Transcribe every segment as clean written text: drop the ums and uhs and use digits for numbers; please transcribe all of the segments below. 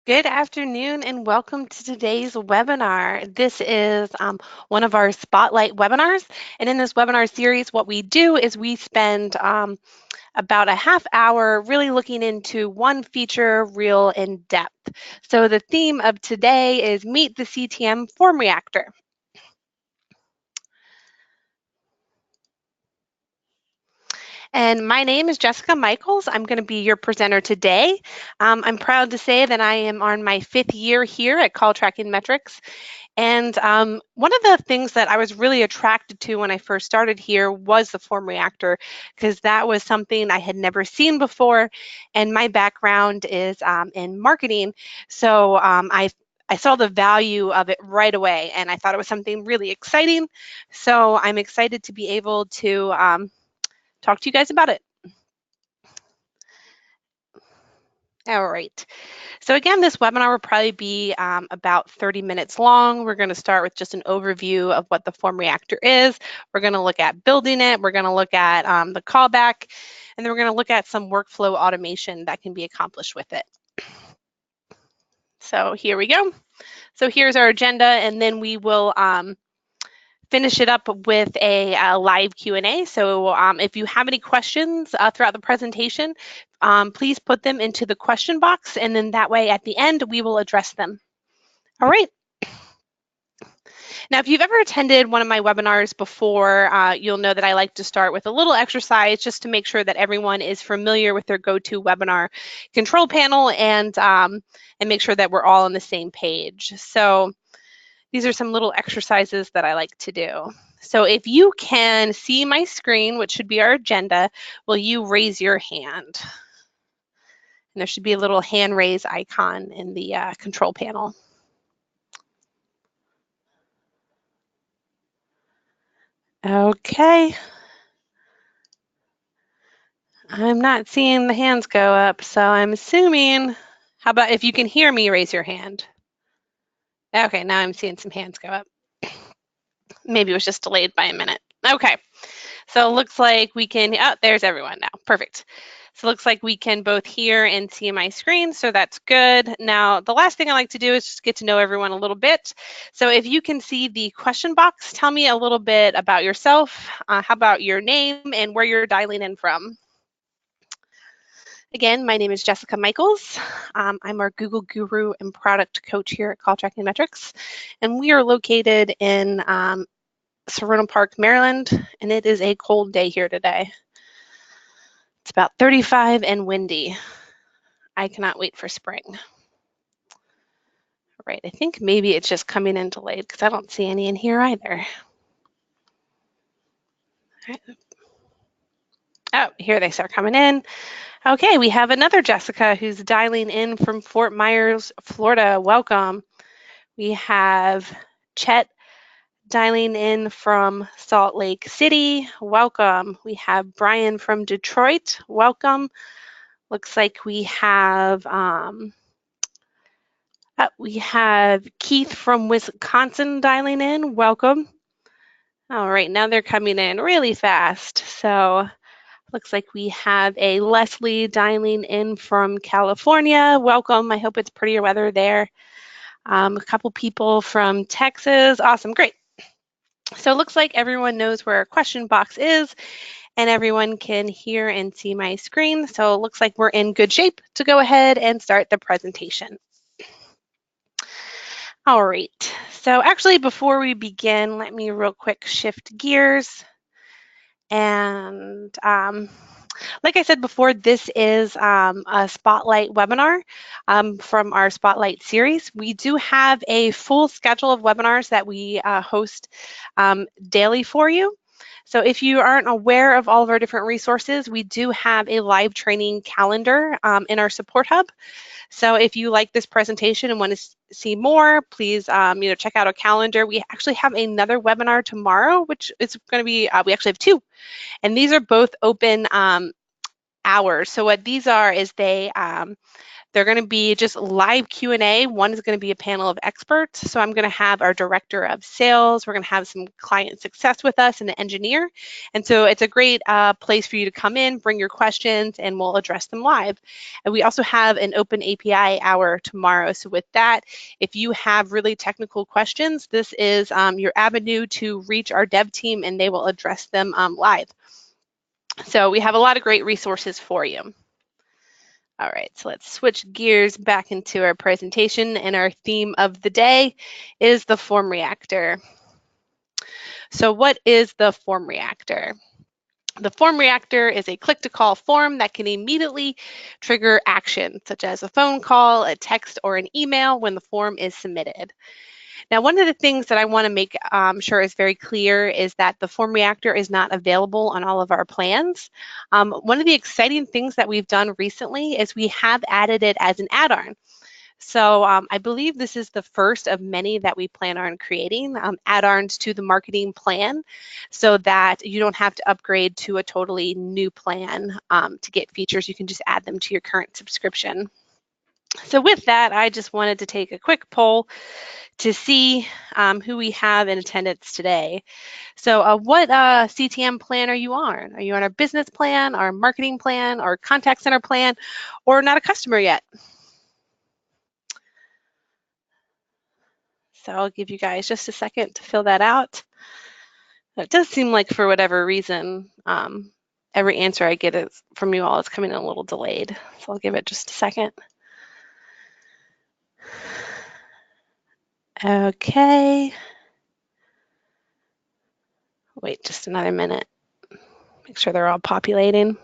Good afternoon and welcome to today's webinar. This is one of our spotlight webinars. And in this webinar series, what we do is we spend about a half hour really looking into one feature real in depth. So the theme of today is Meet the CTM FormReactor. And my name is Jessica Michaels. I'm going to be your presenter today. I'm proud to say that I am on my 5th year here at CallTrackingMetrics. And one of the things that I was really attracted to when I first started here was the FormReactor, because that was something I had never seen before. And my background is in marketing. So I saw the value of it right away, and I thought it was something really exciting. So I'm excited to be able to talk to you guys about it. All right. So again, this webinar will probably be about 30 minutes long. We're going to start with just an overview of what the FormReactor is. We're going to look at building it. We're going to look at the callback, and then we're going to look at some workflow automation that can be accomplished with it. So here we go. So here's our agenda, and then we will finish it up with a live Q&A. So if you have any questions throughout the presentation, please put them into the question box, and then that way at the end we will address them. All right. Now, if you've ever attended one of my webinars before, you'll know that I like to start with a little exercise just to make sure that everyone is familiar with their go-to-webinar control panel and make sure that we're all on the same page. So these are some little exercises that I like to do. So if you can see my screen, which should be our agenda, will you raise your hand? And there should be a little hand raise icon in the control panel. Okay. I'm not seeing the hands go up, so I'm assuming, how about if you can hear me, raise your hand? Okay, now I'm seeing some hands go up. Maybe it was just delayed by a minute. Okay, so it looks like we can, oh, there's everyone now, perfect. So it looks like we can both hear and see my screen, so that's good. Now, the last thing I like to do is just get to know everyone a little bit. So if you can see the question box, tell me a little bit about yourself. How about your name and where you're dialing in from? Again, my name is Jessica Michaels. I'm our Google Guru and Product Coach here at CallTrackingMetrics, and we are located in Serenum Park, Maryland, and it is a cold day here today. It's about 35 and windy. I cannot wait for spring. All right, I think maybe it's just coming in delayed because I don't see any in here either. All right. Oh, here they start coming in. Okay, we have another Jessica who's dialing in from Fort Myers, Florida. Welcome. We have Chet dialing in from Salt Lake City. Welcome. We have Brian from Detroit. Welcome. Looks like we have Keith from Wisconsin dialing in. Welcome. All right, now they're coming in really fast. So looks like we have a Leslie dialing in from California. Welcome. I hope it's prettier weather there. A couple people from Texas. Awesome. Great. So it looks like everyone knows where our question box is and everyone can hear and see my screen. So it looks like we're in good shape to go ahead and start the presentation. All right. So actually, before we begin, let me real quick shift gears. And like I said before, this is a Spotlight webinar from our Spotlight series. We do have a full schedule of webinars that we host daily for you. So if you aren't aware of all of our different resources, we do have a live training calendar in our support hub. So if you like this presentation and want to see more, please check out our calendar. We actually have another webinar tomorrow, which is going to be, we actually have two, and these are both open hours. So what these are is They're going to be just live Q&A. One is going to be a panel of experts. So I'm going to have our director of sales. We're going to have some client success with us and an engineer. And so it's a great place for you to come in, bring your questions, and we'll address them live. And we also have an open API hour tomorrow. So with that, if you have really technical questions, this is your avenue to reach our dev team, and they will address them live. So we have a lot of great resources for you. All right, so let's switch gears back into our presentation, and our theme of the day is the FormReactor. So what is the FormReactor? The FormReactor is a click-to-call form that can immediately trigger action, such as a phone call, a text, or an email when the form is submitted. Now, one of the things that I want to make sure is very clear is that the FormReactor is not available on all of our plans. One of the exciting things that we've done recently is we have added it as an add-on. So I believe this is the first of many that we plan on creating, add-ons to the marketing plan, so that you don't have to upgrade to a totally new plan to get features. You can just add them to your current subscription. So with that, I just wanted to take a quick poll to see who we have in attendance today. So what CTM plan are you on? Are you on our business plan, our marketing plan, our contact center plan, or not a customer yet? So I'll give you guys just a second to fill that out. It does seem like for whatever reason, every answer I get from you all is coming in a little delayed. So I'll give it just a second. Okay. Wait just another minute. Make sure they're all populating.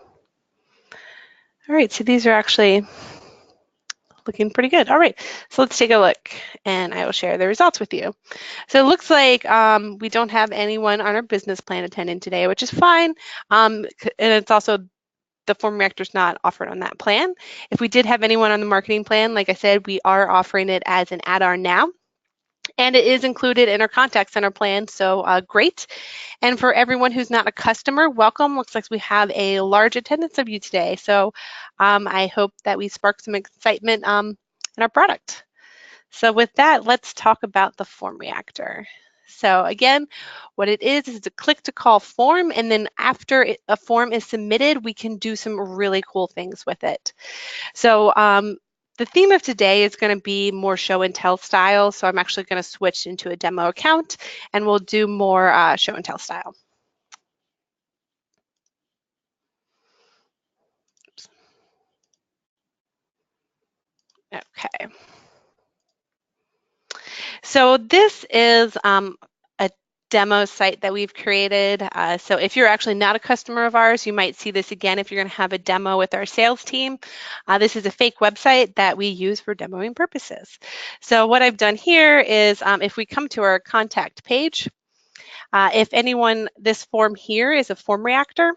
All right, so these are actually looking pretty good. All right, so let's take a look, and I will share the results with you. So it looks like we don't have anyone on our business plan attending today, which is fine. And it's also the FormReactor is not offered on that plan. If we did have anyone on the marketing plan, like I said, we are offering it as an add-on now. And it is included in our contact center plan, so great. And for everyone who's not a customer, welcome. Looks like we have a large attendance of you today. So I hope that we spark some excitement in our product. So with that, let's talk about the FormReactor. So again, what it is a click-to-call form, and then after a form is submitted, we can do some really cool things with it. So the theme of today is going to be more show and tell style. So I'm actually going to switch into a demo account, and we'll do more show and tell style. Okay. So this is a demo site that we've created. So if you're actually not a customer of ours, you might see this again if you're going to have a demo with our sales team. This is a fake website that we use for demoing purposes. So what I've done here is if we come to our contact page, if anyone, this form here is a FormReactor.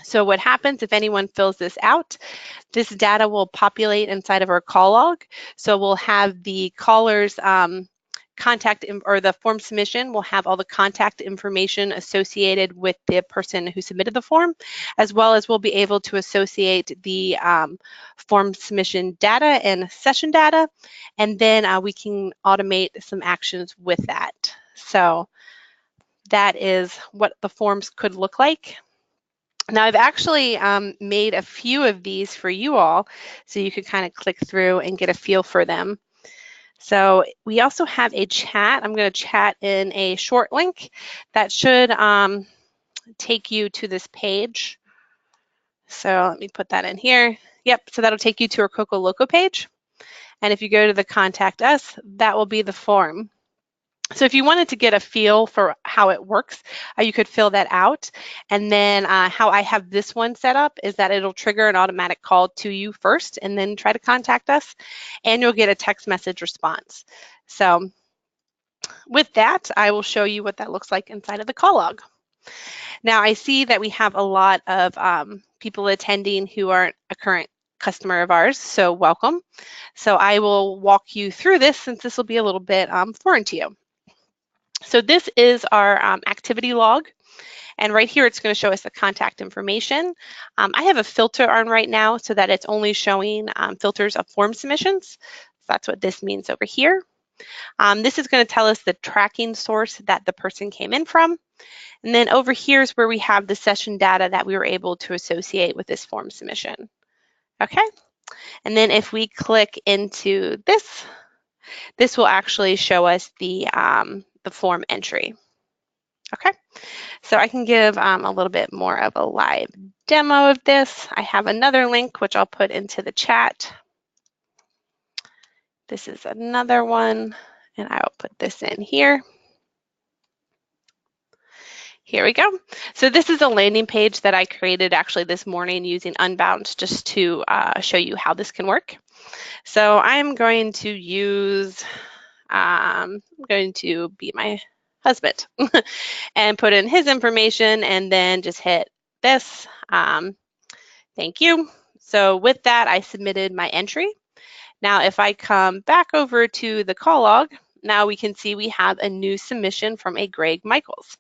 So what happens if anyone fills this out, this data will populate inside of our call log. So we'll have the caller's contact, or the form submission will have all the contact information associated with the person who submitted the form, as well as we'll be able to associate the form submission data and session data, and then we can automate some actions with that. So that is what the forms could look like. Now I've actually made a few of these for you all, so you could kind of click through and get a feel for them. So we also have a chat. I'm going to chat in a short link that should take you to this page. So let me put that in here. Yep, so that'll take you to our Coco Loco page. And if you go to the Contact Us, that will be the form. So if you wanted to get a feel for how it works, you could fill that out. And then how I have this one set up is that it'll trigger an automatic call to you first and then try to contact us, and you'll get a text message response. So with that, I will show you what that looks like inside of the call log. Now I see that we have a lot of people attending who aren't a current customer of ours, so welcome. So I will walk you through this since this will be a little bit foreign to you. So this is our activity log. And right here, it's going to show us the contact information. I have a filter on right now so that it's only showing filters of form submissions. So that's what this means over here. This is going to tell us the tracking source that the person came in from. And then over here is where we have the session data that we were able to associate with this form submission. Okay. And then if we click into this, this will actually show us the form entry. Okay. So I can give a little bit more of a live demo of this. I have another link, which I'll put into the chat. This is another one, and I'll put this in here. Here we go. So this is a landing page that I created actually this morning using Unbounce just to show you how this can work. So I'm going to use, I'm going to be my husband and put in his information and then just hit this. Thank you. So with that, I submitted my entry. Now, if I come back over to the call log, now we can see we have a new submission from a Greg Michaels.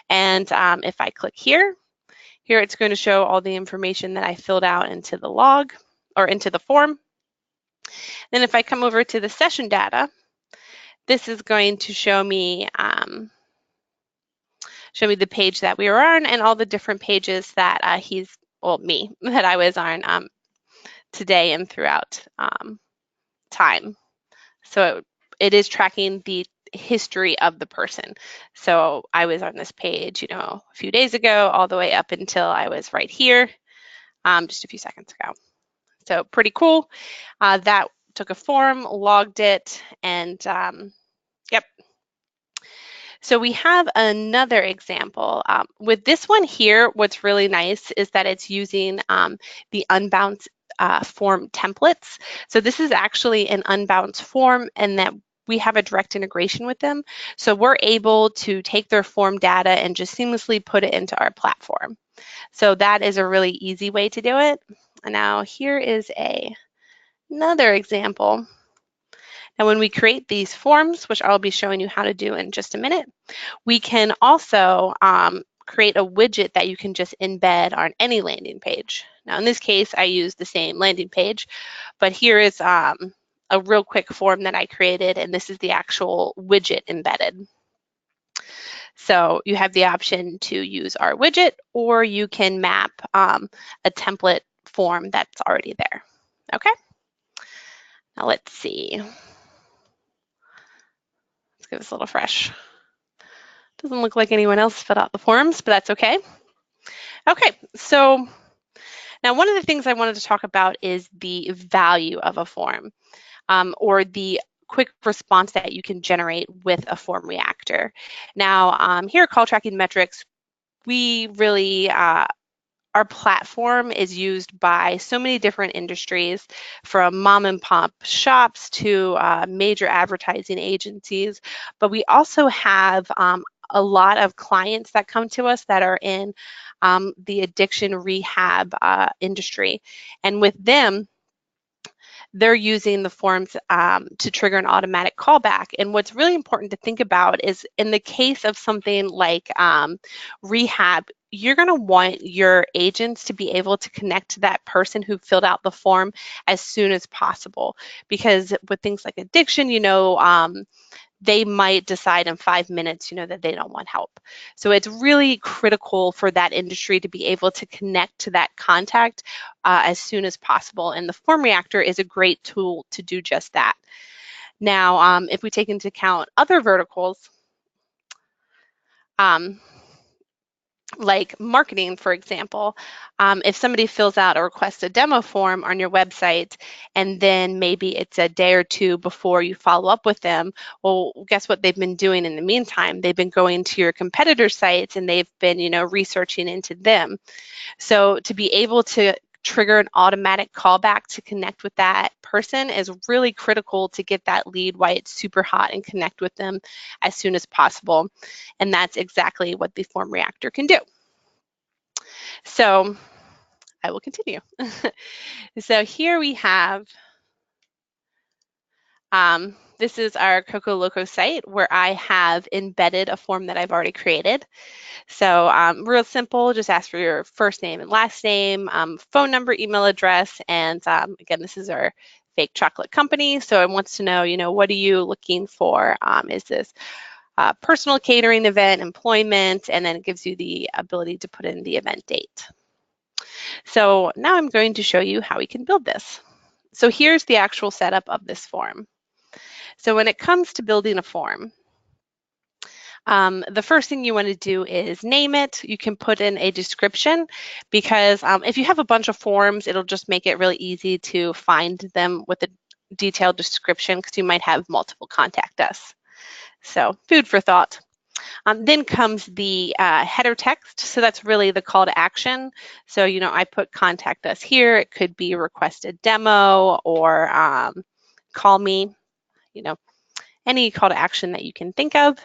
And if I click here, it's going to show all the information that I filled out into the log or into the form. Then if I come over to the session data, this is going to show me the page that we were on and all the different pages that that I was on today and throughout time. So it is tracking the history of the person. So I was on this page, a few days ago, all the way up until I was right here, just a few seconds ago. So pretty cool. That took a form, logged it, and yep. So we have another example. With this one here, what's really nice is that it's using the Unbounce form templates. So this is actually an Unbounce form and that we have a direct integration with them. So we're able to take their form data and just seamlessly put it into our platform. So that is a really easy way to do it. And now here is another example. Now when we create these forms, which I'll be showing you how to do in just a minute, we can also create a widget that you can just embed on any landing page. Now in this case, I use the same landing page, but here is a real quick form that I created, and this is the actual widget embedded. So you have the option to use our widget, or you can map a template form that's already there. Okay, now let's see. Let's give this a little fresh. Doesn't look like anyone else filled out the forms, but that's okay. Okay, so now one of the things I wanted to talk about is the value of a form or the quick response that you can generate with a form reactor. Now here at CallTrackingMetrics, we really our platform is used by so many different industries, from mom and pop shops to major advertising agencies, but we also have a lot of clients that come to us that are in the addiction rehab industry. And with them, they're using the forms to trigger an automatic callback. And what's really important to think about is in the case of something like rehab, you're going to want your agents to be able to connect to that person who filled out the form as soon as possible. Because with things like addiction, they might decide in 5 minutes, that they don't want help. So it's really critical for that industry to be able to connect to that contact as soon as possible. And the Form Reactor is a great tool to do just that. Now, if we take into account other verticals, like marketing, for example, if somebody fills out or requests a demo form on your website and then maybe it's a day or two before you follow up with them, well, guess what they've been doing in the meantime? They've been going to your competitor sites and they've been, researching into them. So to be able to trigger an automatic callback to connect with that person is really critical to get that lead while it's super hot and connect with them as soon as possible. And that's exactly what the Form Reactor can do. So I will continue. So here we have This is our Coco Loco site where I have embedded a form that I've already created. So real simple, just ask for your first name and last name, phone number, email address, and again, this is our fake chocolate company. So it wants to know, what are you looking for? Is this personal catering event, employment, and then it gives you the ability to put in the event date. So now I'm going to show you how we can build this. So here's the actual setup of this form. So when it comes to building a form, the first thing you want to do is name it. You can put in a description because if you have a bunch of forms, it'll just make it really easy to find them with a detailed description because you might have multiple contact us. So food for thought. Then comes the header text. So that's really the call to action. So, I put contact us here. It could be request a demo or call me, any call to action that you can think of.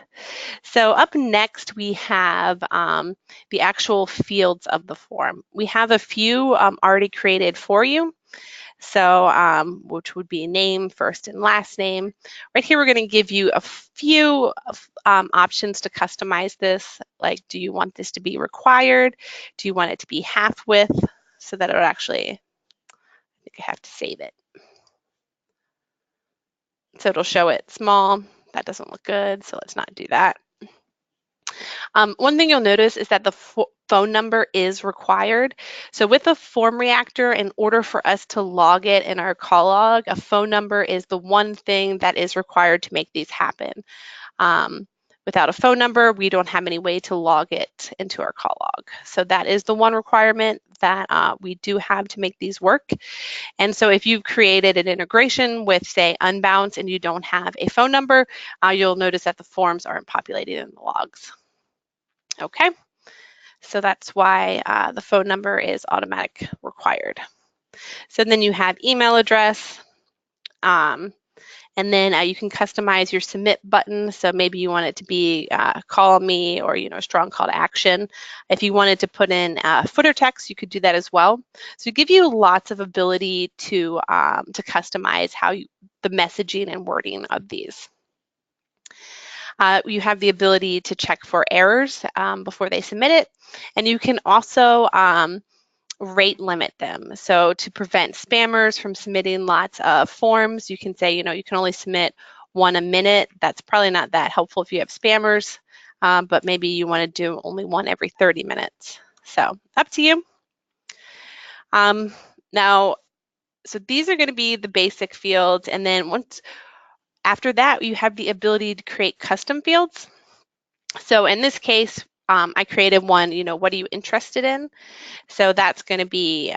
So up next, we have the actual fields of the form. We have a few already created for you. So which would be name, first and last name. Right here, we're going to give you a few options to customize this. Like, do you want this to be required? Do you want it to be half width so that it would actually, I think I have to save it. So it'll show it small. That doesn't look good, so let's not do that. One thing you'll notice is that the phone number is required. So with a FormReactor, in order for us to log it in our call log, a phone number is the one thing that is required to make these happen. Without a phone number, we don't have any way to log it into our call log. So that is the one requirement that we do have to make these work. And so if you've created an integration with, say, Unbounce and you don't have a phone number, you'll notice that the forms aren't populated in the logs. Okay, so that's why the phone number is automatic required. So then you have email address, and then you can customize your submit button. So maybe you want it to be call me or a strong call to action. If you wanted to put in footer text, you could do that as well. So give you lots of ability to customize the messaging and wording of these. You have the ability to check for errors before they submit it, and you can also rate limit them. So to prevent spammers from submitting lots of forms, you can say, you can only submit one a minute. That's probably not that helpful if you have spammers, but maybe you want to do only one every 30 minutes. So up to you. Now, so these are going to be the basic fields, and then after that, you have the ability to create custom fields. So in this case, I created one, what are you interested in? So that's going to be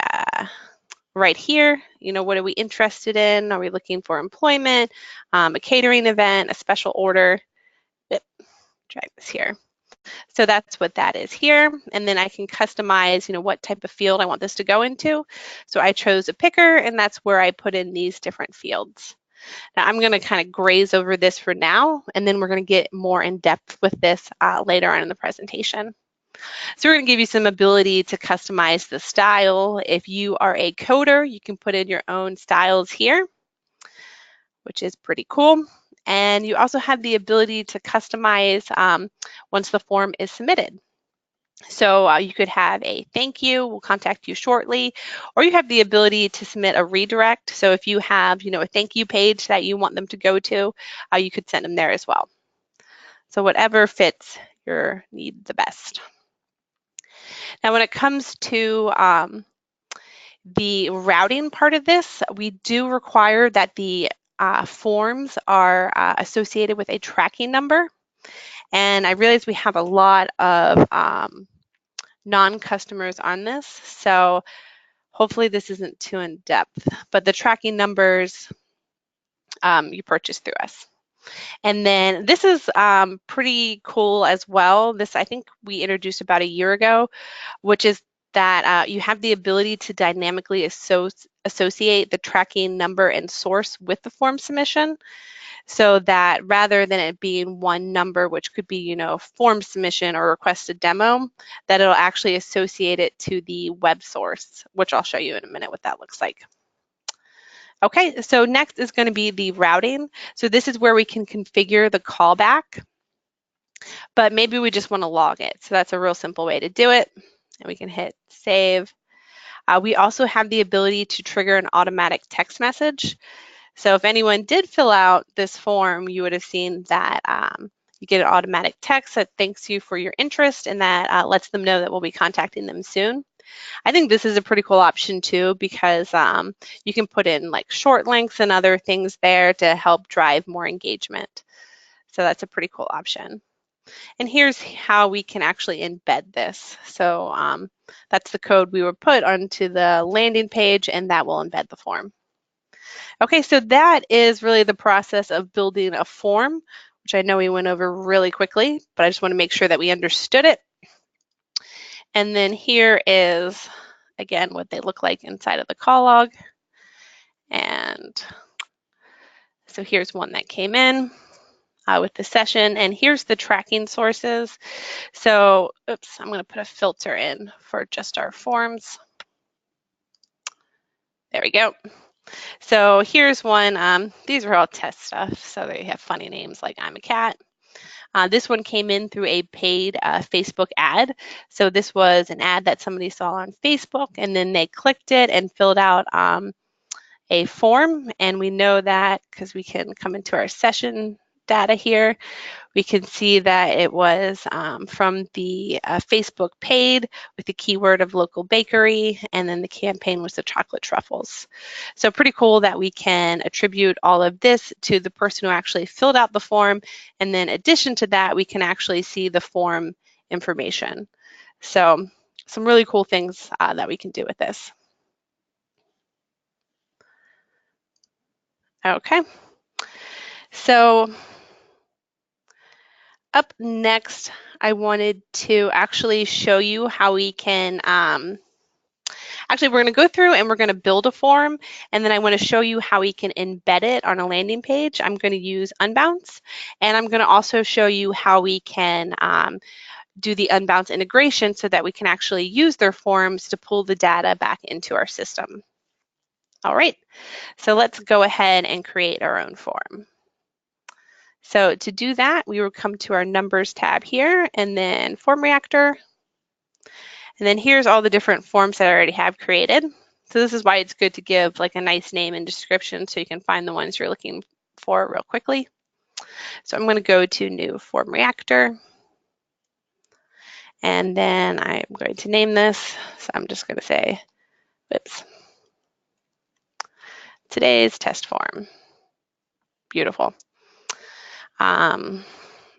right here, what are we interested in? Are we looking for employment, a catering event, a special order? Drag this here. So that's what that is here. And then I can customize, what type of field I want this to go into. So I chose a picker, and that's where I put in these different fields. Now I'm going to kind of graze over this for now, and then we're going to get more in depth with this later on in the presentation. So we're going to give you some ability to customize the style. If you are a coder, you can put in your own styles here, which is pretty cool. And you also have the ability to customize once the form is submitted. So you could have a thank you, we'll contact you shortly, or you have the ability to submit a redirect. So if you have, a thank you page that you want them to go to, you could send them there as well. So whatever fits your need the best. Now, when it comes to the routing part of this, we do require that the forms are associated with a tracking number. And I realize we have a lot of non-customers on this, so hopefully this isn't too in-depth, but the tracking numbers you purchase through us. And then this is pretty cool as well. This I think we introduced about a year ago, which is that you have the ability to dynamically associate the tracking number and source with the form submission, so that rather than it being one number, which could be, form submission or requested demo, that it'll actually associate it to the web source, which I'll show you in a minute what that looks like. Okay, so next is going to be the routing. So this is where we can configure the callback, but maybe we just want to log it. So that's a real simple way to do it. And we can hit save. We also have the ability to trigger an automatic text message. So if anyone did fill out this form, you would have seen that you get an automatic text that thanks you for your interest and that lets them know that we'll be contacting them soon. I think this is a pretty cool option too because you can put in like short links and other things there to help drive more engagement. So that's a pretty cool option. And here's how we can actually embed this. So that's the code we would put onto the landing page and that will embed the form. Okay, so that is really the process of building a form, which I know we went over really quickly, but I just want to make sure that we understood it. And then here is, again, what they look like inside of the call log. And so here's one that came in with the session, and here's the tracking sources. So, oops, I'm going to put a filter in for just our forms. There we go. So here's one. These are all test stuff, so they have funny names like I'm a cat. This one came in through a paid Facebook ad. So this was an ad that somebody saw on Facebook, and then they clicked it and filled out a form. And we know that because we can come into our session data here. We can see that it was from the Facebook paid with the keyword of local bakery, and then the campaign was the chocolate truffles. So pretty cool that we can attribute all of this to the person who actually filled out the form, and then in addition to that, we can actually see the form information. So some really cool things that we can do with this. Okay, so up next, I wanted to actually show you how we can, actually we're gonna go through and we're gonna build a form, and then I wanna show you how we can embed it on a landing page. I'm gonna use Unbounce, and I'm gonna also show you how we can do the Unbounce integration so that we can actually use their forms to pull the data back into our system. All right, so let's go ahead and create our own form. So to do that, we will come to our Numbers tab here, and then FormReactor. And then here's all the different forms that I already have created. So this is why it's good to give like a nice name and description so you can find the ones you're looking for real quickly. So I'm going to go to New Form Reactor. And then I'm going to name this. So I'm just going to say, whoops, today's test form. Beautiful. I'm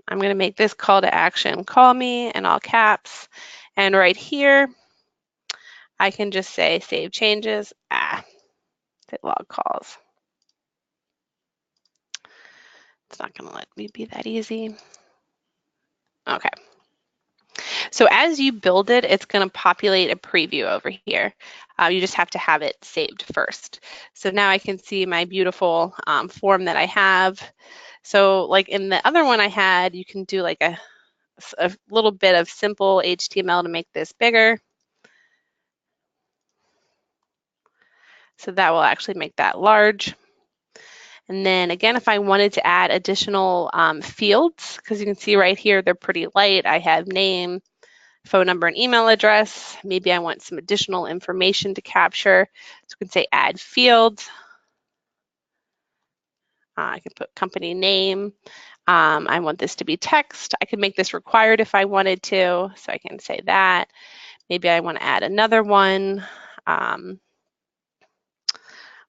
going to make this call to action, call me, in all caps. And right here, I can just say save changes. Hit log calls. It's not going to let me be that easy. Okay. So as you build it, it's going to populate a preview over here. You just have to have it saved first. So now I can see my beautiful form that I have. So like in the other one I had, you can do like a little bit of simple HTML to make this bigger. So that will actually make that large. And then again, if I wanted to add additional fields, because you can see right here, they're pretty light. I have name, phone number, and email address. Maybe I want some additional information to capture. So we can say add field. I can put company name. I want this to be text. I could make this required if I wanted to. So I can say that. Maybe I want to add another one.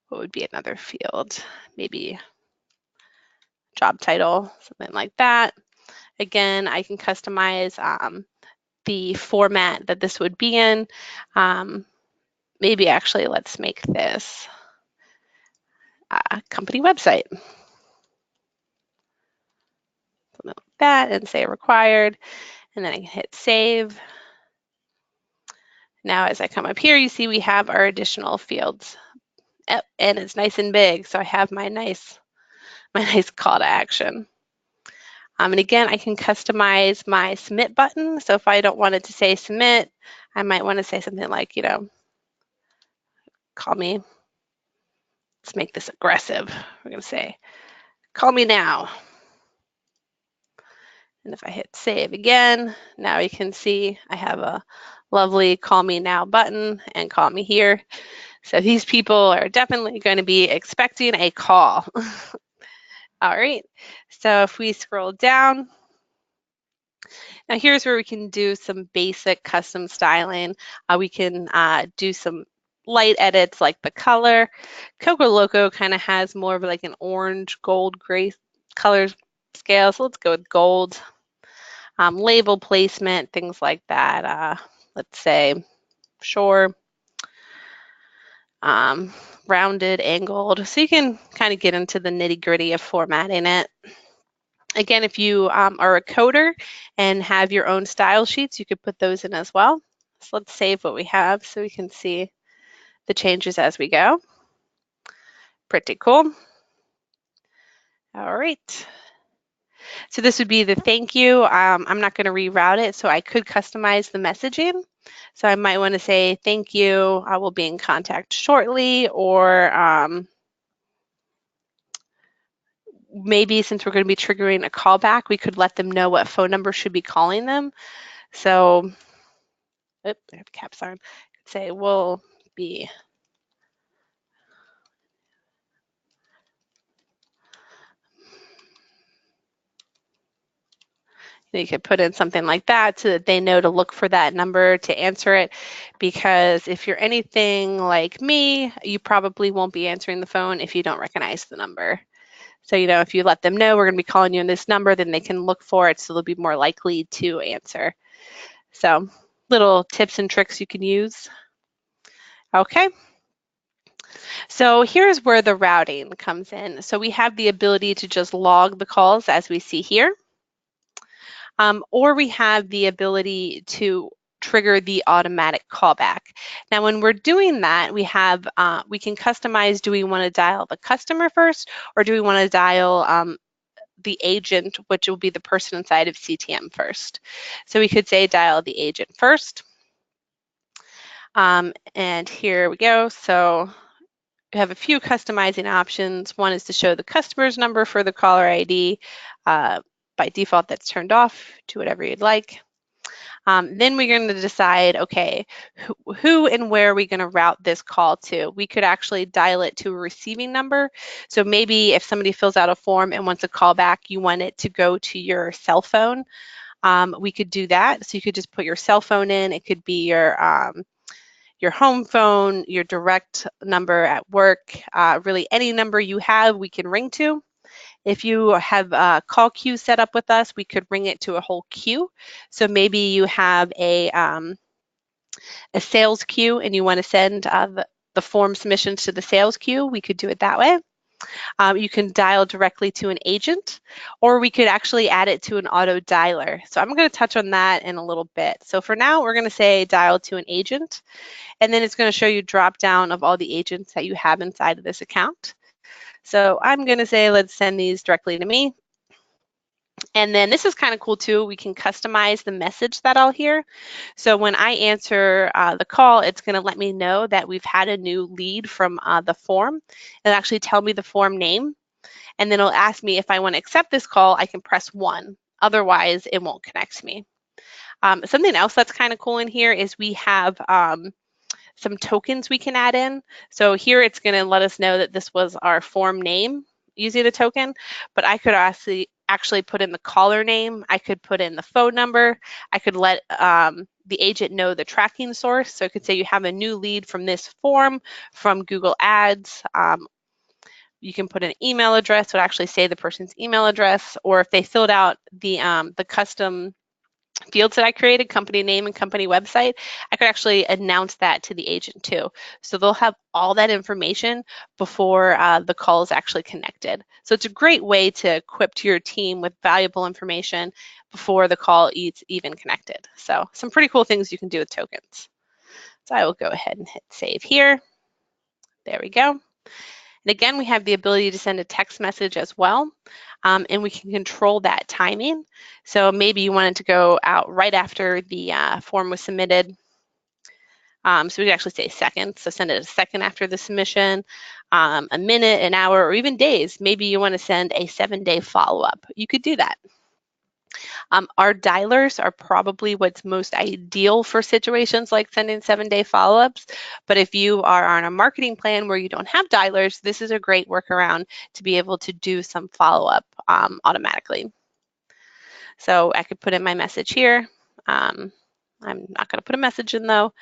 What would be another field? Maybe job title, something like that. Again, I can customize the format that this would be in. Maybe actually let's make this a company website. Something like that and say required, and then I can hit save. Now as I come up here, you see we have our additional fields. And it's nice and big, so I have my nice call to action. And again, I can customize my submit button. So if I don't want it to say submit, I might want to say something like, call me. Let's make this aggressive. We're going to say, call me now. And if I hit save again, now you can see I have a lovely call me now button and call me here. So these people are definitely going to be expecting a call. All right, so if we scroll down, now here's where we can do some basic custom styling. We can do some light edits like the color. Coco Loco kind of has more of like an orange, gold, gray color scale, so let's go with gold. Label placement, things like that. Let's say, sure. Rounded, angled, so you can kind of get into the nitty-gritty of formatting it. Again, if you are a coder and have your own style sheets, you could put those in as well. So let's save what we have so we can see the changes as we go. Pretty cool. All right. So this would be the thank you. I'm not going to reroute it, so I could customize the messaging. So I might want to say, thank you, I will be in contact shortly, or maybe since we're going to be triggering a callback, we could let them know what phone number should be calling them. So, I have caps on. Say, we'll be. You could put in something like that so that they know to look for that number to answer it, because if you're anything like me, you probably won't be answering the phone if you don't recognize the number. So, if you let them know we're going to be calling you on this number, then they can look for it, so they'll be more likely to answer. So, little tips and tricks you can use. Okay. So here's where the routing comes in. So we have the ability to just log the calls as we see here. Or we have the ability to trigger the automatic callback. Now, when we're doing that, we can customize, do we want to dial the customer first, or do we want to dial the agent, which will be the person inside of CTM first? So we could say dial the agent first. And here we go. So we have a few customizing options. One is to show the customer's number for the caller ID. By default, that's turned off to whatever you'd like. Then we're going to decide, okay, who and where are we going to route this call to? We could actually dial it to a receiving number. So maybe if somebody fills out a form and wants a call back, you want it to go to your cell phone. We could do that. So you could just put your cell phone in. It could be your home phone, your direct number at work, really any number you have, we can ring to. If you have a call queue set up with us, we could ring it to a whole queue. So maybe you have a sales queue and you want to send the form submissions to the sales queue, we could do it that way. You can dial directly to an agent, or we could actually add it to an auto dialer. So I'm going to touch on that in a little bit. So for now, we're going to say dial to an agent, and then it's going to show you drop down of all the agents that you have inside of this account. So I'm going to say, let's send these directly to me. And then this is kind of cool too. We can customize the message that I'll hear. So when I answer the call, it's going to let me know that we've had a new lead from the form. It'll actually tell me the form name. And then it'll ask me if I want to accept this call, I can press 1. Otherwise, it won't connect me. Something else that's kind of cool in here is we have some tokens we can add in. So here it's going to let us know that this was our form name using the token, but I could actually put in the caller name. I could put in the phone number. I could let the agent know the tracking source. So I could say you have a new lead from this form from Google Ads. You can put an email address, so it actually say the person's email address, or if they filled out the custom fields that I created, company name and company website, I could actually announce that to the agent too. So they'll have all that information before the call is actually connected. So it's a great way to equip your team with valuable information before the call is even connected. So some pretty cool things you can do with tokens. So I will go ahead and hit save here. There we go. And again, we have the ability to send a text message as well, and we can control that timing. So maybe you wanted to go out right after the form was submitted. So we could actually say seconds, so send it a second after the submission, a minute, an hour, or even days. Maybe you want to send a 7-day follow-up. You could do that. Our dialers are probably what's most ideal for situations like sending 7-day follow-ups. But if you are on a marketing plan where you don't have dialers, this is a great workaround to be able to do some follow-up automatically. So I could put in my message here. I'm not going to put a message in though.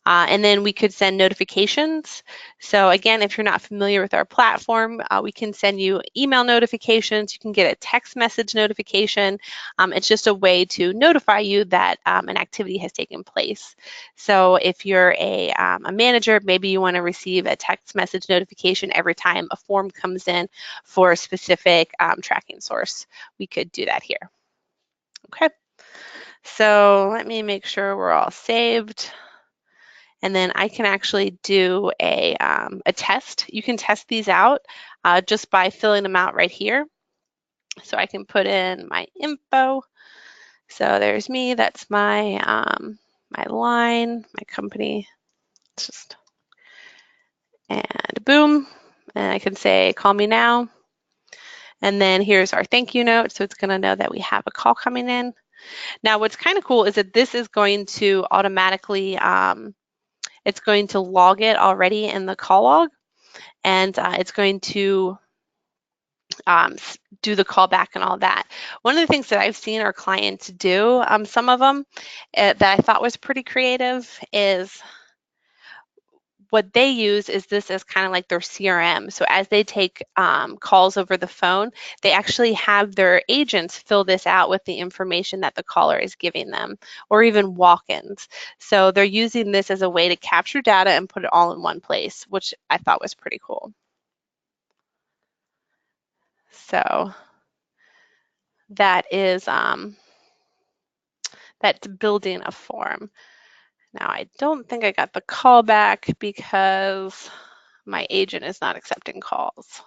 And then we could send notifications. So again, if you're not familiar with our platform, we can send you email notifications. You can get a text message notification. It's just a way to notify you that an activity has taken place. So if you're a manager, maybe you want to receive a text message notification every time a form comes in for a specific tracking source. We could do that here. Okay. So let me make sure we're all saved. And then I can actually do a test. You can test these out just by filling them out right here. So I can put in my info. So there's me, that's my my line, my company, and boom. And I can say, call me now. And then here's our thank you note. So it's gonna know that we have a call coming in. Now what's kind of cool is that this is going to automatically, it's going to log it already in the call log. And it's going to do the callback and all that. One of the things that I've seen our clients do, some of them that I thought was pretty creative, is what they use is this as kind of like their CRM. So as they take calls over the phone, they actually have their agents fill this out with the information that the caller is giving them, or even walk-ins. So they're using this as a way to capture data and put it all in one place, which I thought was pretty cool. So that is that's building a form. Now I don't think I got the call back because my agent is not accepting calls.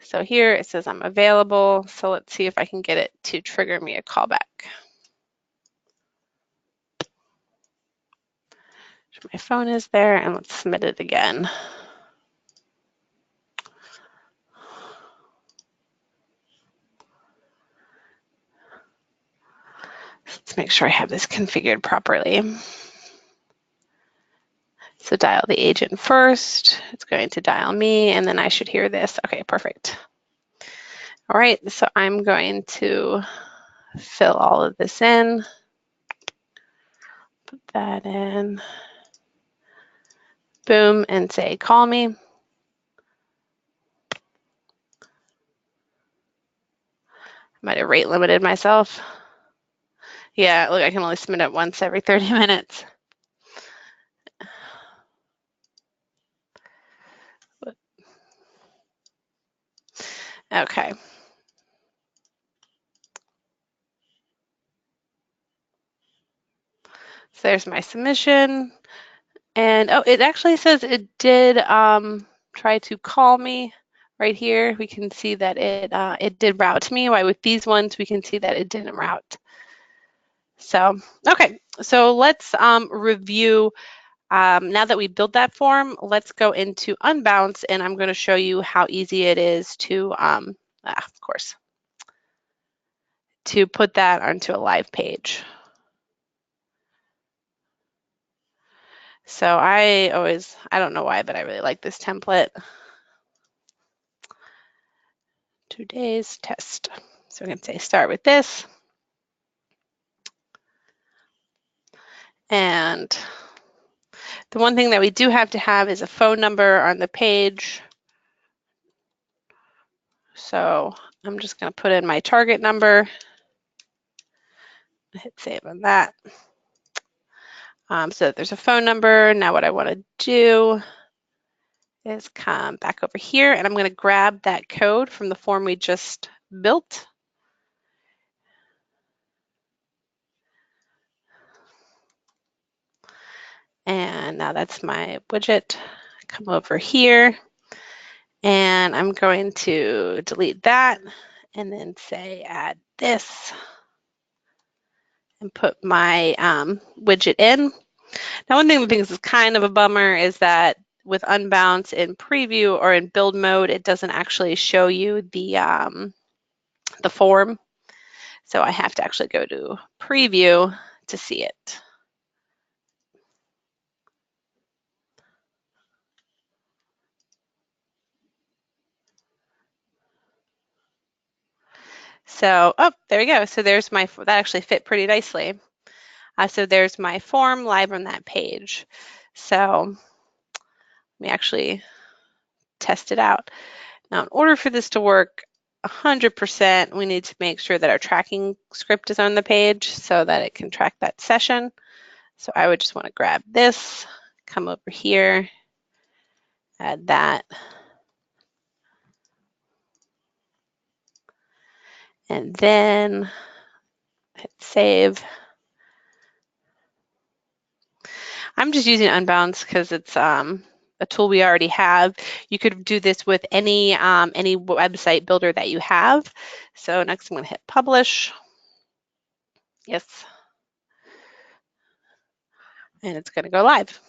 So here it says I'm available. So let's see if I can get it to trigger me a callback. My phone is there, and let's submit it again. Let's make sure I have this configured properly. So dial the agent first. It's going to dial me, and then I should hear this. Okay, perfect. All right, so I'm going to fill all of this in. Put that in. Boom, and say, call me. I might have rate limited myself. Yeah, look, I can only submit it once every 30 minutes. Okay. So there's my submission. And oh, it actually says it did try to call me right here. We can see that it did route to me. While with these ones, we can see that it didn't route. So, okay, so let's review. Now that we built that form, let's go into Unbounce, and I'm going to show you how easy it is to, of course, to put that onto a live page. So I don't know why, but I really like this template. Today's test. So we can say start with this. And the one thing that we do have to have is a phone number on the page. So I'm just going to put in my target number. Hit save on that. So there's a phone number. Now what I want to do is come back over here, and I'm going to grab that code from the form we just built. And now that's my widget. Come over here, and I'm going to delete that and then say add this. and put my widget in. Now, one thing that I think is kind of a bummer is that with Unbounce in preview or in build mode, it doesn't actually show you the form. So I have to actually go to preview to see it. So, oh, there we go. So there's my, that actually fit pretty nicely. So there's my form live on that page. So let me actually test it out. Now, in order for this to work 100%, we need to make sure that our tracking script is on the page so that it can track that session. So I would just want to grab this, come over here, add that, and then hit save. I'm just using Unbounce because it's a tool we already have. You could do this with any website builder that you have. So next I'm going to hit publish. Yes. And it's going to go live.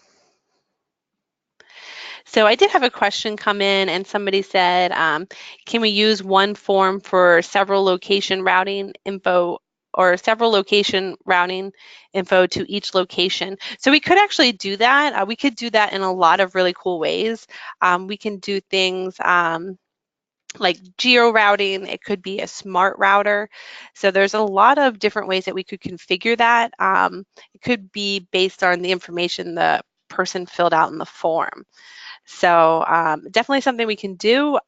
So I did have a question come in and somebody said, can we use one form for several location routing info or several location routing info to each location? So we could actually do that. We could do that in a lot of really cool ways. We can do things like geo routing. It could be a smart router. So there's a lot of different ways that we could configure that. It could be based on the information the person filled out in the form. So definitely something we can do.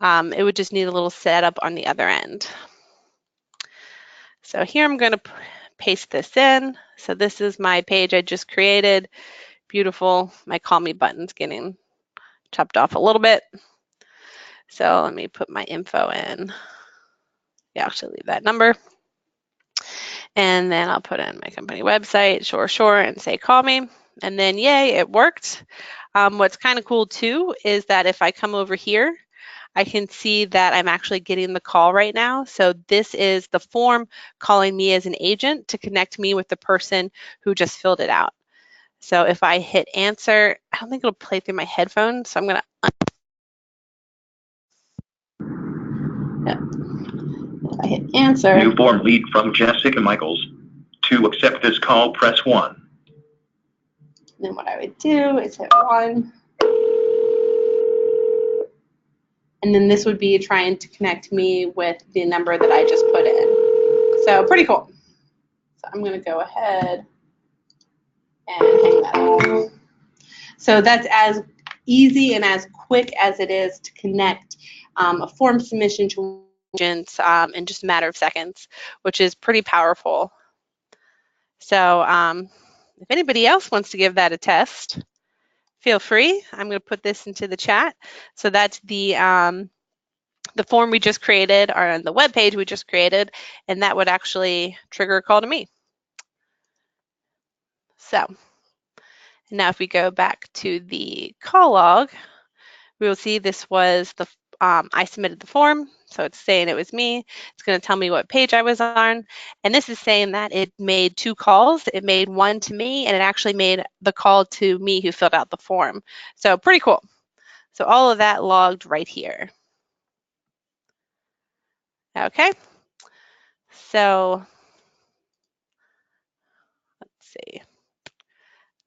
It would just need a little setup on the other end. So here I'm going to paste this in. So this is my page I just created. Beautiful. My call me button's getting chopped off a little bit. So let me put my info in. Yeah, actually leave that number. And then I'll put in my company website, sure, and say call me. And then yay, it worked. What's kind of cool too is that if I come over here, I can see that I'm actually getting the call right now. So this is the form calling me as an agent to connect me with the person who just filled it out. So if I hit answer, I don't think it'll play through my headphones. So I'm going to if I hit answer. New form lead from Jessica Michaels. To accept this call, press 1. Then what I would do is hit 1. And then this would be trying to connect me with the number that I just put in. So pretty cool. So I'm going to go ahead and hang that up. So that's as easy and as quick as it is to connect a form submission to agents in just a matter of seconds, which is pretty powerful. So if anybody else wants to give that a test, feel free. I'm going to put this into the chat. So that's the form we just created, or on the web page we just created, and that would actually trigger a call to me. So now if we go back to the call log, we will see this was the I submitted the form, so it's saying it was me. It's going to tell me what page I was on, and this is saying that it made 2 calls. It made one to me, and it actually made the call to me who filled out the form. So pretty cool. So all of that logged right here. Okay. So let's see.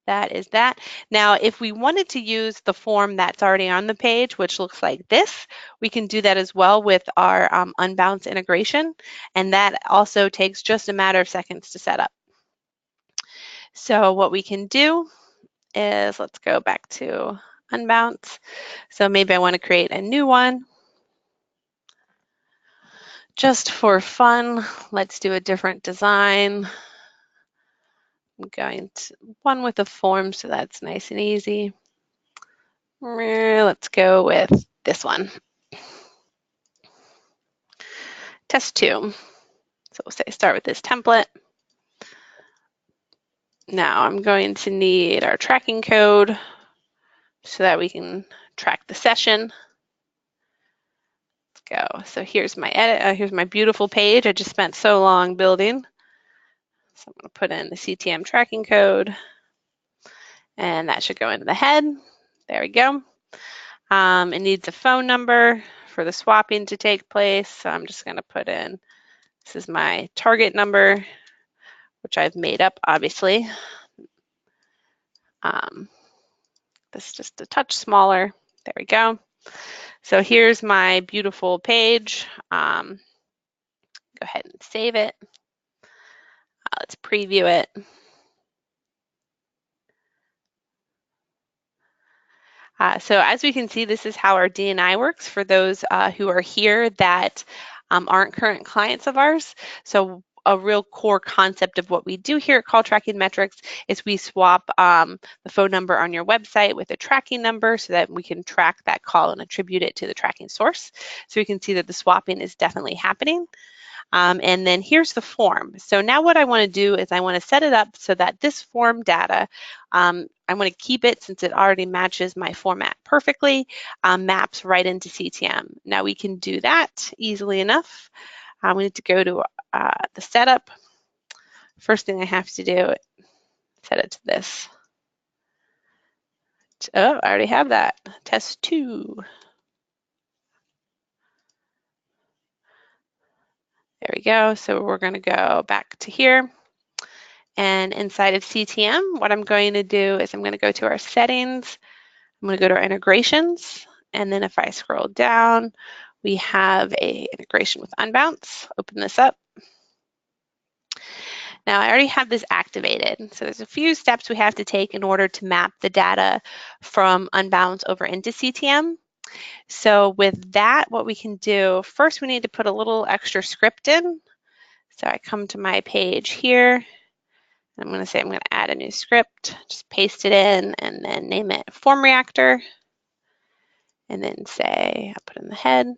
That is that. Now, if we wanted to use the form that's already on the page, which looks like this, we can do that as well with our Unbounce integration, and that also takes just a matter of seconds to set up. So what we can do is, let's go back to Unbounce. So maybe I want to create a new one. Just for fun, let's do a different design. I'm going to one with a form, so that's nice and easy. Let's go with this one. Test 2. So we'll say start with this template. Now I'm going to need our tracking code so that we can track the session. go. So here's my edit. Here's my beautiful page I just spent so long building. So I'm going to put in the CTM tracking code, and that should go into the head. There we go. It needs a phone number for the swapping to take place. So I'm just going to put in, this is my target number, which I've made up, obviously. This is just a touch smaller. There we go. So here's my beautiful page. Go ahead and save it. Let's preview it. So as we can see, this is how our D&I works for those who are here that aren't current clients of ours. So a real core concept of what we do here at CallTrackingMetrics is we swap the phone number on your website with a tracking number so that we can track that call and attribute it to the tracking source. So we can see that the swapping is definitely happening. And then here's the form. So now what I want to do is I want to set it up so that this form data, I want to keep it since it already matches my format perfectly, maps right into CTM. Now we can do that easily enough. We need to go to the setup. First thing I have to do, set it to this. Oh, I already have that. Test 2. There we go. So we're going to go back to here. And inside of CTM, what I'm going to do is I'm going to go to our settings. I'm going to go to our integrations. And then if I scroll down, we have an integration with Unbounce. Open this up. Now I already have this activated. So there's a few steps we have to take in order to map the data from Unbounce over into CTM. So with that, what we can do, first we need to put a little extra script in. So I come to my page here. I'm going to say I'm going to add a new script, just paste it in, and then name it FormReactor. And then say, I'll put in the head.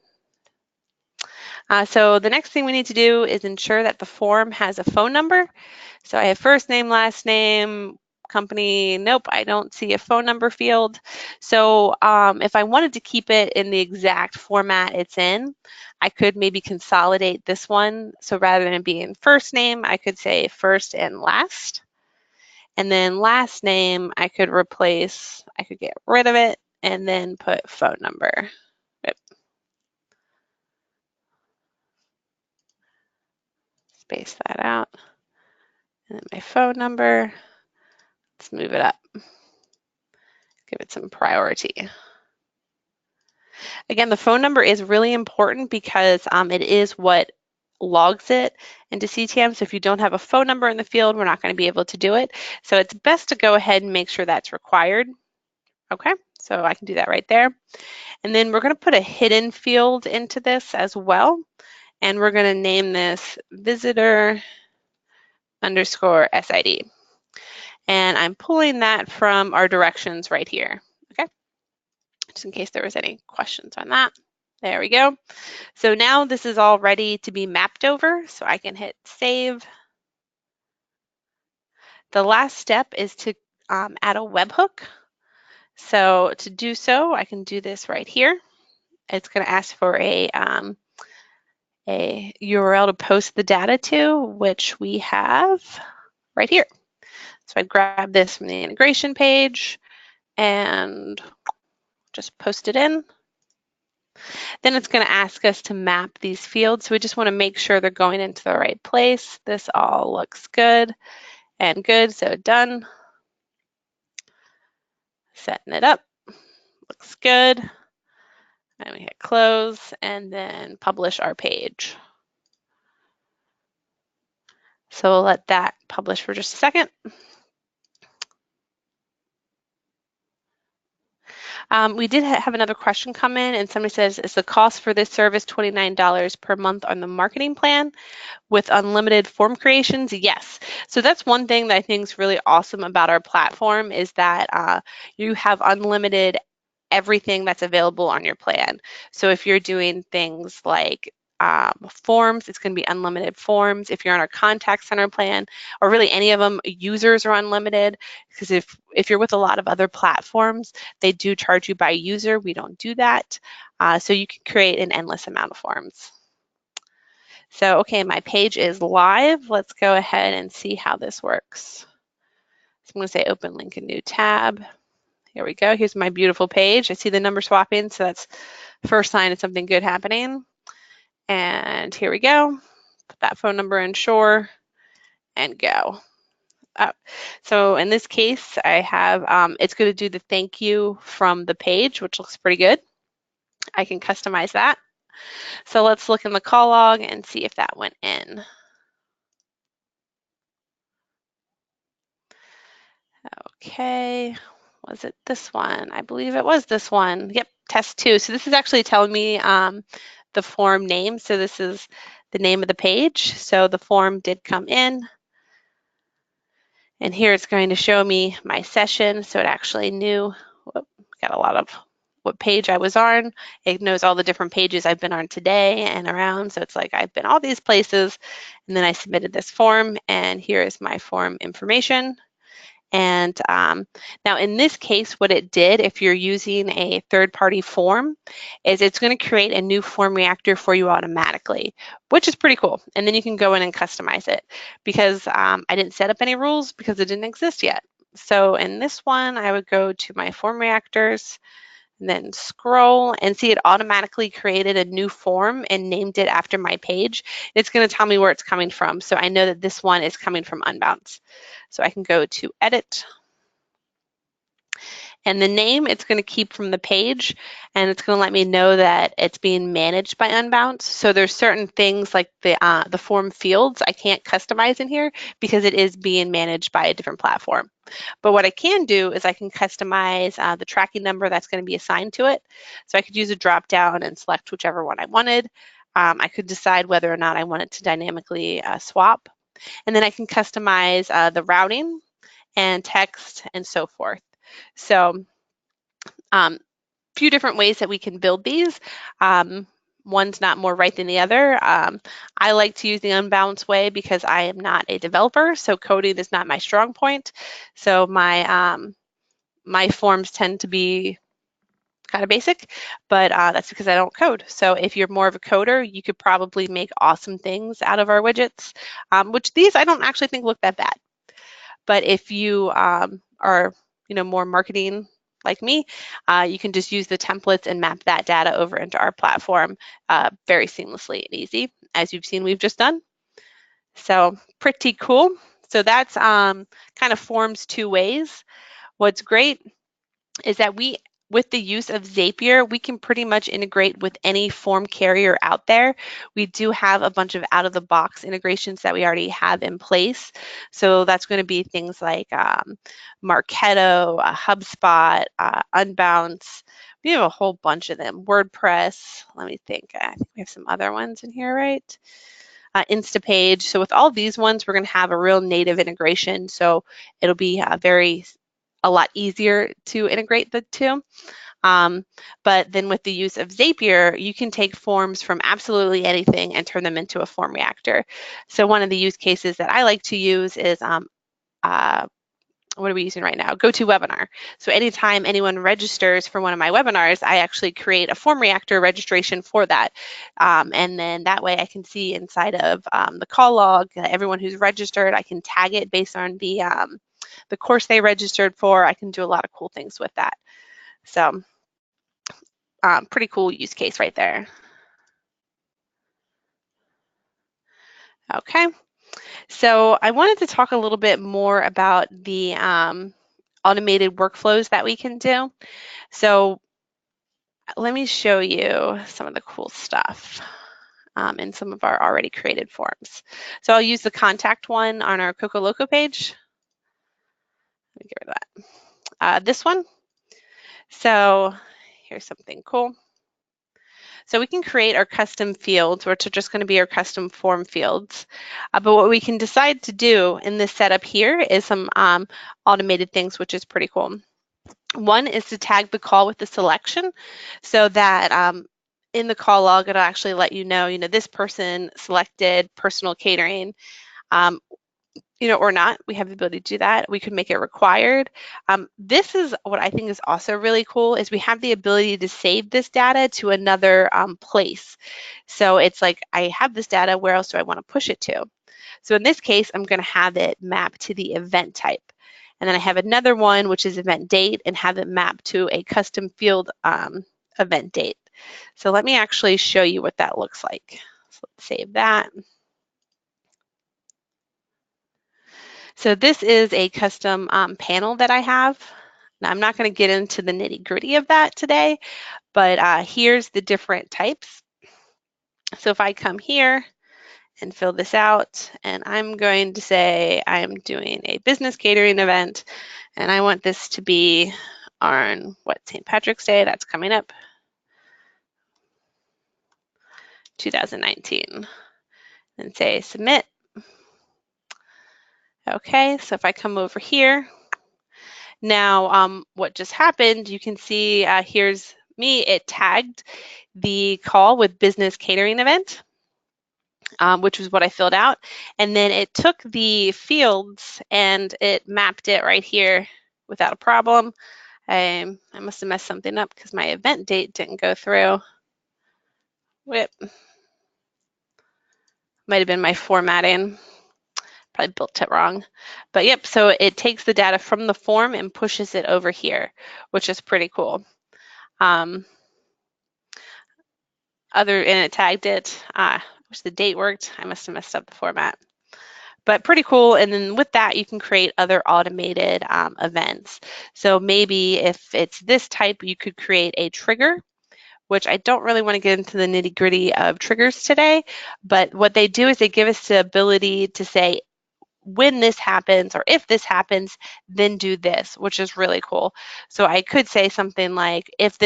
So the next thing we need to do is ensure that the form has a phone number. So I have first name, last name, company. Nope, I don't see a phone number field. So if I wanted to keep it in the exact format it's in, I could maybe consolidate this one. So rather than being first name, I could say first and last. And then last name, I could replace, I could get rid of it and then put phone number. Yep. Space that out. And then my phone number, let's move it up. Give it some priority. Again, the phone number is really important because it is what logs it into CTM. So if you don't have a phone number in the field, we're not going to be able to do it. So it's best to go ahead and make sure that's required. Okay, so I can do that right there. And then we're going to put a hidden field into this as well. And we're going to name this visitor underscore SID. And I'm pulling that from our directions right here. Okay, just in case there was any questions on that. There we go. So now this is all ready to be mapped over. So I can hit save. The last step is to add a webhook. So to do so, I can do this right here. It's going to ask for a URL to post the data to, which we have right here. So I grab this from the integration page and just post it in. Then it's going to ask us to map these fields. So we just want to make sure they're going into the right place. This all looks good and good, so done. Setting it up, looks good. And we hit close and then publish our page. So we'll let that publish for just a second. We did have another question come in, and somebody says, is the cost for this service $29 per month on the marketing plan with unlimited form creations? Yes. So that's one thing that I think is really awesome about our platform is that you have unlimited everything that's available on your plan. So if you're doing things like forms, it's going to be unlimited forms. If you're on our contact center plan, or really any of them, users are unlimited, because if you're with a lot of other platforms, they do charge you by user. We don't do that. So you can create an endless amount of forms. So, okay, my page is live. Let's go ahead and see how this works. So I'm going to say open link, a new tab. Here we go. Here's my beautiful page. I see the number swapping, so that's the first sign of something good happening. And here we go. Put that phone number in, sure, and go. So in this case, I have, it's going to do the thank you from the page, which looks pretty good. I can customize that. So let's look in the call log and see if that went in. Okay, was it this one? I believe it was this one. Yep, test 2. So this is actually telling me the form name. So this is the name of the page. So the form did come in. And here it's going to show me my session. So it actually knew, got a lot of what page I was on. It knows all the different pages I've been on today and around. So it's like I've been all these places. And then I submitted this form, and here is my form information. And now in this case, what it did, if you're using a third-party form, is it's going to create a new FormReactor for you automatically, which is pretty cool. And then you can go in and customize it, because I didn't set up any rules because it didn't exist yet. So in this one, I would go to my FormReactors, and then scroll and see it automatically created a new form and named it after my page. It's going to tell me where it's coming from. So I know that this one is coming from Unbounce. So I can go to edit. And the name it's going to keep from the page, and it's going to let me know that it's being managed by Unbounce. So there's certain things like the form fields I can't customize in here because it is being managed by a different platform. But what I can do is I can customize the tracking number that's going to be assigned to it. So I could use a drop down and select whichever one I wanted. I could decide whether or not I want it to dynamically swap. And then I can customize the routing and text and so forth. So few different ways that we can build these. One's not more right than the other. I like to use the Unbounce way because I am not a developer, so coding is not my strong point. So my forms tend to be kind of basic, but that's because I don't code. So if you're more of a coder, you could probably make awesome things out of our widgets, which these I don't actually think look that bad. But if you are, more marketing like me, you can just use the templates and map that data over into our platform very seamlessly and easy, as you've seen we've just done. So pretty cool. So that's kind of forms 2 ways. What's great is that with the use of Zapier, we can pretty much integrate with any form carrier out there. We do have a bunch of out-of-the-box integrations that we already have in place. So that's going to be things like Marketo, HubSpot, Unbounce. We have a whole bunch of them. WordPress. Let me think. I think we have some other ones in here, right? Instapage. So with all these ones, we're going to have a real native integration. So it'll be a lot easier to integrate the two. But then with the use of Zapier, you can take forms from absolutely anything and turn them into a FormReactor. So one of the use cases that I like to use is what are we using right now? GoToWebinar. So anytime anyone registers for one of my webinars, I actually create a FormReactor registration for that. And then that way I can see inside of the call log, everyone who's registered, I can tag it based on the course they registered for. I can do a lot of cool things with that. So pretty cool use case right there. Okay. So I wanted to talk a little bit more about the automated workflows that we can do. So let me show you some of the cool stuff in some of our already created forms. So I'll use the contact one on our Coco Loco page. Let me get rid of that. This one. So here's something cool. So we can create our custom fields, which are just going to be our custom form fields. But what we can decide to do in this setup here is some automated things, which is pretty cool. One is to tag the call with the selection so that in the call log, it'll actually let you know, this person selected personal catering. or not. We have the ability to do that. We could make it required. This is what I think is also really cool is we have the ability to save this data to another place. So it's like, I have this data, where else do I want to push it to? So in this case, I'm going to have it mapped to the event type. And then I have another one, which is event date, and have it mapped to a custom field event date. So let me actually show you what that looks like. So let's save that. So this is a custom panel that I have. Now, I'm not going to get into the nitty-gritty of that today, but here's the different types. So if I come here and fill this out, and I'm going to say I'm doing a business catering event, and I want this to be on St. Patrick's Day, that's coming up, 2019, and say submit. Okay, so if I come over here, now what just happened, you can see here's me, it tagged the call with business catering event, which was what I filled out. And then it took the fields and it mapped it right here without a problem. I must have messed something up because my event date didn't go through. Whip. Might have been my formatting. Probably built it wrong. But yep, so it takes the data from the form and pushes it over here, which is pretty cool. And it tagged it. Wish the date worked. I must have messed up the format. But pretty cool. And then with that, you can create other automated events. So maybe if it's this type, you could create a trigger, which I don't really want to get into the nitty gritty of triggers today. But what they do is they give us the ability to say, when this happens or if this happens, then do this, which is really cool. So I could say something like, if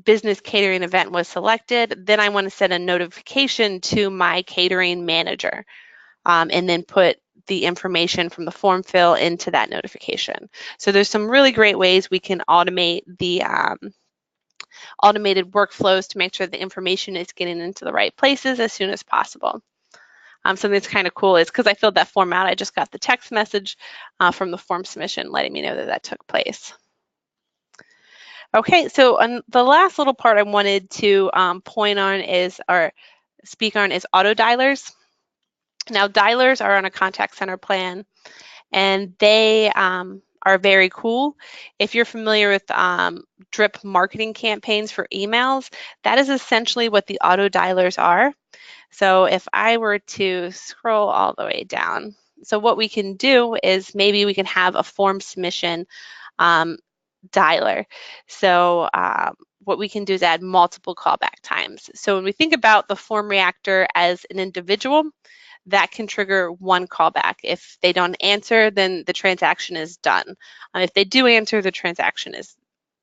business catering event was selected, then I want to send a notification to my catering manager, and then put the information from the form fill into that notification. So there's some really great ways we can automate the automated workflows to make sure the information is getting into the right places as soon as possible. Something that's kind of cool is because I filled that form out, I just got the text message from the form submission letting me know that that took place. Okay, so the last little part I wanted to point on is, or speak on, is auto dialers. Now, dialers are on a contact center plan, and they are very cool. If you're familiar with drip marketing campaigns for emails, that is essentially what the auto dialers are. So if I were to scroll all the way down, so what we can do is maybe we can have a form submission dialer. So what we can do is add multiple callback times. So when we think about the FormReactor as an individual, that can trigger one callback. If they don't answer, then the transaction is done. If they do answer, the transaction is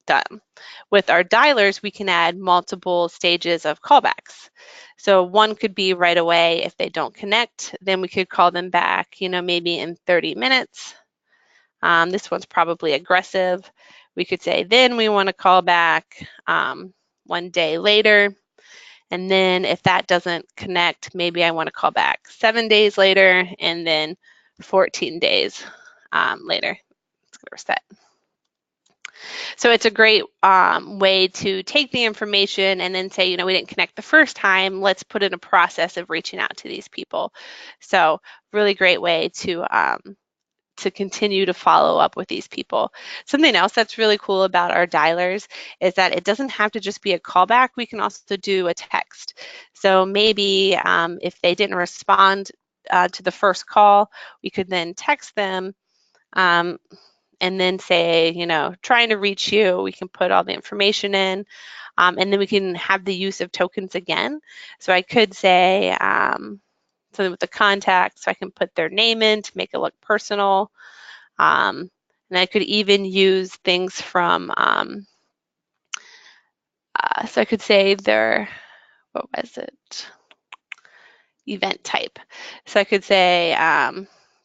done. With our dialers, we can add multiple stages of callbacks. So one could be right away. If they don't connect, then we could call them back, maybe in 30 minutes. This one's probably aggressive. We could say, then we want to call back 1 day later. And then if that doesn't connect, maybe I want to call back 7 days later, and then 14 days later. Let's go reset. So it's a great way to take the information and then say, we didn't connect the first time, let's put in a process of reaching out to these people. So really great way to continue to follow up with these people. Something else that's really cool about our dialers is that it doesn't have to just be a callback. We can also do a text. So maybe if they didn't respond to the first call, we could then text them and then say, trying to reach you. We can put all the information in, and then we can have the use of tokens again. So I could say something with the contact, so I can put their name in to make it look personal. And I could even use things from, so I could say their, what was it? Event type. So I could say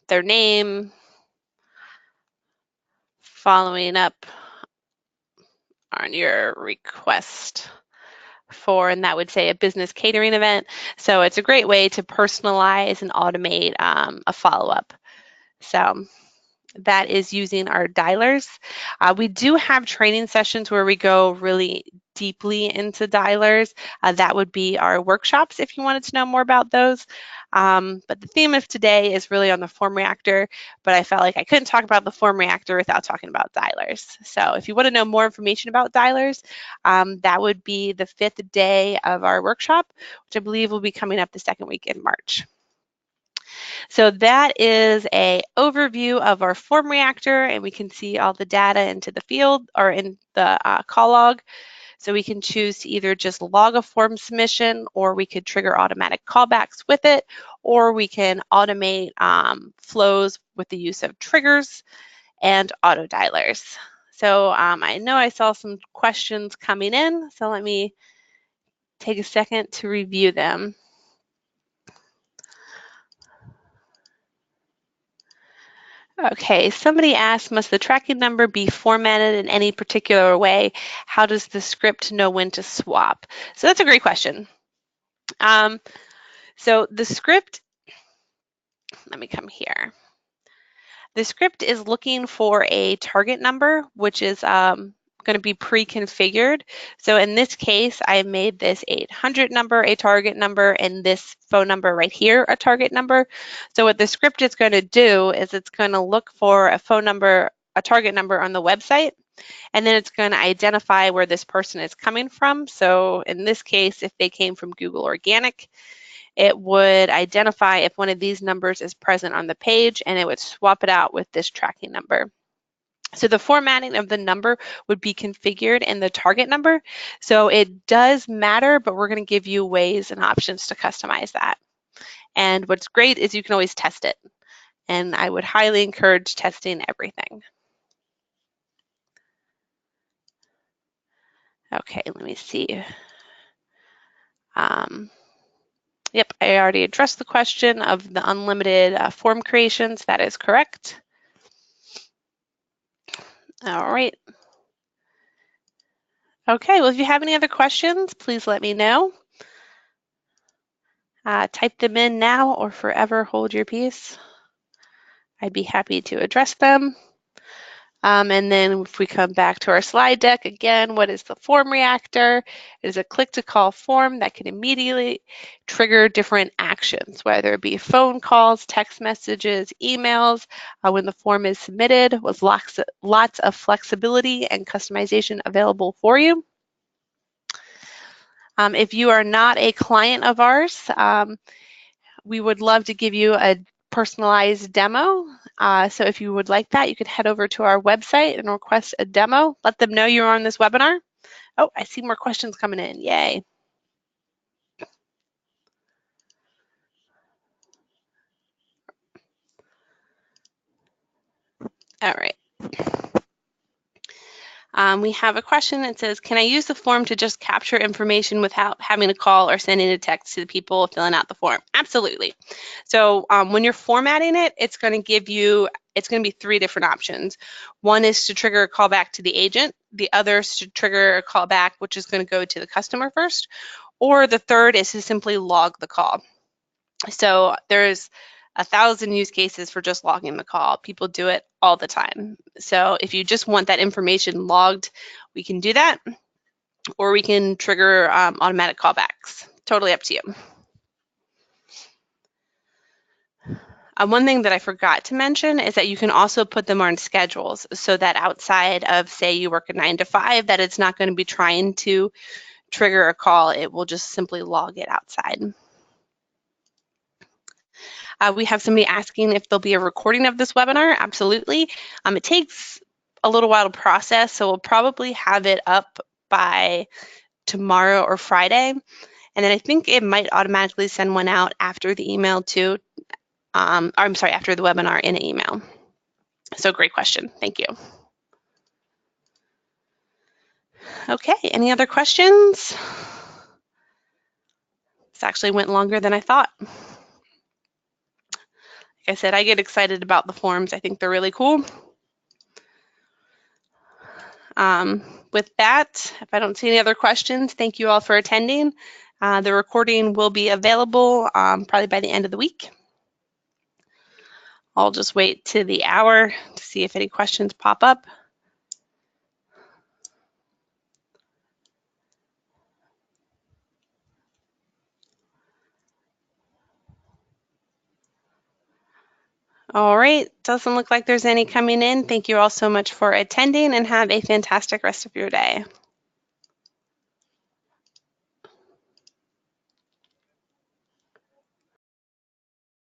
their name, following up on your request for, and that would say a business catering event. So it's a great way to personalize and automate a follow-up. So that is using our dialers. We do have training sessions where we go really deeply into dialers. That would be our workshops if you wanted to know more about those. But the theme of today is really on the FormReactor, but I felt like I couldn't talk about the FormReactor without talking about dialers. So if you want to know more information about dialers, that would be the 5th day of our workshop, which I believe will be coming up the 2nd week in March. So that is an overview of our FormReactor, and we can see all the data into the field or in the call log. So we can choose to either just log a form submission, or we could trigger automatic callbacks with it, or we can automate flows with the use of triggers and auto dialers. So I know I saw some questions coming in, so let me take a second to review them. Okay, somebody asked, must the tracking number be formatted in any particular way? How does the script know when to swap? So that's a great question. So the script, let me come here. The script is looking for a target number, which is going to be pre-configured. So in this case, I made this 800 number a target number, and this phone number right here a target number. So what the script is going to do is it's going to look for a phone number, a target number on the website, and then it's going to identify where this person is coming from. So in this case, if they came from Google Organic, it would identify if one of these numbers is present on the page, and it would swap it out with this tracking number. So the formatting of the number would be configured in the target number. So it does matter, but we're going to give you ways and options to customize that. And what's great is you can always test it. And I would highly encourage testing everything. Okay, let me see. Yep, I already addressed the question of the unlimited form creations. That is correct. All right. Okay, well, if you have any other questions, please let me know. Type them in now or forever hold your peace. I'd be happy to address them. And then if we come back to our slide deck again, what is the FormReactor? It is a click-to-call form that can immediately trigger different actions, whether it be phone calls, text messages, emails, when the form is submitted, with lots of flexibility and customization available for you. If you are not a client of ours, we would love to give you a personalized demo. So if you would like that, you could head over to our website and request a demo. Let them know you're on this webinar. Oh, I see more questions coming in. Yay. All right. We have a question that says, can I use the form to just capture information without having to call or sending a text to the people filling out the form? Absolutely. So when you're formatting it, it's going to give you, it's going to be 3 different options. One is to trigger a callback to the agent. The other is to trigger a callback, which is going to go to the customer first. Or the third is to simply log the call. So there's 1,000 use cases for just logging the call. People do it all the time. So if you just want that information logged, we can do that, or we can trigger automatic callbacks. Totally up to you. One thing that I forgot to mention is that you can also put them on schedules, so that outside of, say, you work a 9 to 5, that it's not going to be trying to trigger a call. It will just simply log it outside. We have somebody asking if there'll be a recording of this webinar. Absolutely. It takes a little while to process, so we'll probably have it up by tomorrow or Friday. And then I think it might automatically send one out after the email too. I'm sorry, after the webinar in an email. So great question. Thank you. Okay, any other questions? This actually went longer than I thought. Like I said, I get excited about the forms. I think they're really cool. with that, if I don't see any other questions, thank you all for attending. The recording will be available probably by the end of the week. I'll just wait to the hour to see if any questions pop up. All right, doesn't look like there's any coming in. Thank you all so much for attending and have a fantastic rest of your day.